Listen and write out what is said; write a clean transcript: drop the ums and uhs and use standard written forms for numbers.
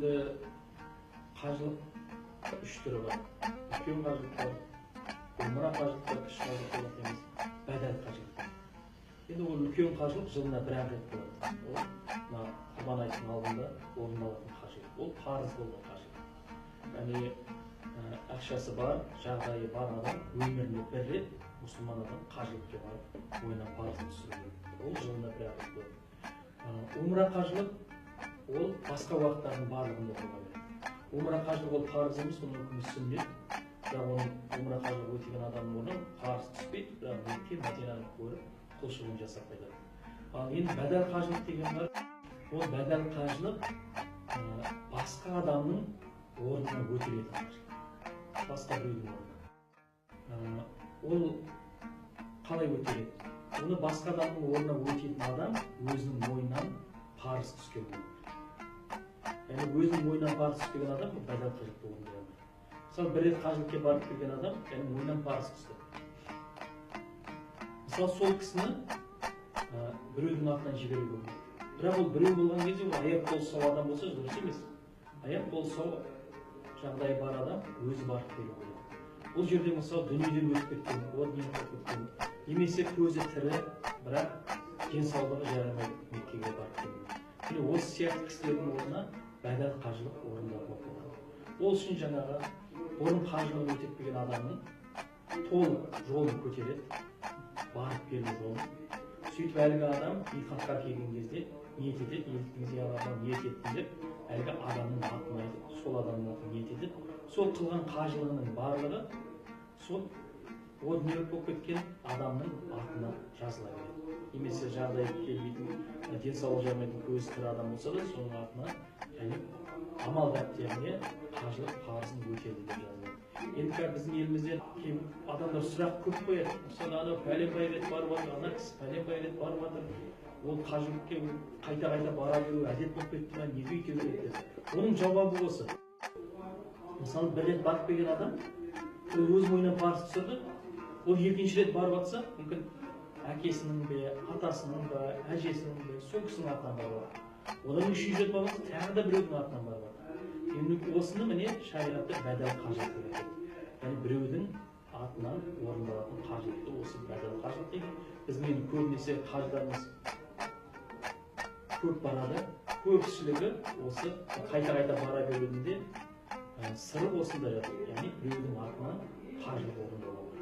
Енді қажылық үш түрі бар. Үлкен қажылық бар, умра қажылық бар, кіші қажылық емес, бәдәл қажылық. Енді ол үлкен қажылық жылына бір рет болады. Ол Құрбан айттың алдында орындалатын қажылық. Ол парыз болған қажылық. Яғни ақшасы бар, жағдайы бар адам өмірінде бір рет мұсылман адам қажылыққа барып, ойына парызын түсіру. Ол жылына бір рет болады. Умра қажылық ол басқа уақыттардың барлығында бола береді. Умра қажылық ол парыз емес, оның үкімі сүннет. Бірақ оның умра қажылық өтеген адамның орнына парыз түспейді, бірақ Мекке, Мәдинаны көріп құлшылығын жасап қайтады. Ал енді бәдәл қажылық деген бар. Ол бәдәл қажылық басқа адамның орнына өтелетін қажылық. Басқа біреудің орнына. Ол қалай өтеледі? Оны басқа адамның орнына өтетін адам өзінің мойнынан парыз түскен болады. Яғни өзінің мойнынан парыз түспеген адам бәдәл қажылықты орындай алмайды. Мысалы, бір рет қажылыққа барып келген адам, яғни мойнынан парыз түсті. Мысалы, сол кісіні біреудің атынан жіберуге болады. Бірақ ол біреу болған кезде ол аяқ-қолы сау адам болса, дұрыс емес. Аяқ-қолы сау жағдайы бар адам өзі барып келуі керек. Бұл жерде мысалы дүниеден өтіп кеткен, немесе көзі тірі, бірақ денсаулығы жарамайды Меккеге барып келуі. Міне осы сияқты кісілердің орнына бәдәл қажылық орындалуға болады. Ол үшін жаңағы бұрын қажылығын өтеппеген адамның толық жолын көтереді, барып келу жолын. Сөйтіп әлгі адам миқатқа келген кезде ниет етеді, ниет еттім деп, әлгі адамның атын айтып, сол адамның атын ниет етіп, сол қылған қажылығының барлығы сол ол дүниелік болып кеткен адамның атына жазыла береді. Немесе жағдайы келмейтін, денсаулығы жарамайтын көзі тірі адам болса да, соның атына және амал дәптеріне қажылық парызын өтеді деп жазылады. Енді біздің елімізде адамдар сұрақ көп қояды. Мысалы, анау пәленбай рет барып жатыр, ана кісі пәленбай рет барып жатыр. Ол қажылыққа қайта-қайта бара беру әдет болып кетті ме, неге өйту керек деп. Оның жауабы осы. Мысалы, бір рет барып келген адам, ол өз мойнынан парыз түсірді, ол екінші рет барып жатса, мүмкін әкесінің бе, атасының ба, әжесінің бе, сол кісінің атынан барып жатыр. Одан үшінші рет барып жатса, тағы да біреудің атынан барып жатыр. Енді осыны міне шариғатта бәдәл қажылық деп айтады. Яғни біреудің атынан орындалатын қажылықты осы бәдәл қажылық дейді. Біздің енді көбінесе қажыларымыз көп барады. Көпшілігі осы қайта-қайта бара беруінде сыры осында жатыр. Яғни біреудің атынан қажылық орындалуы.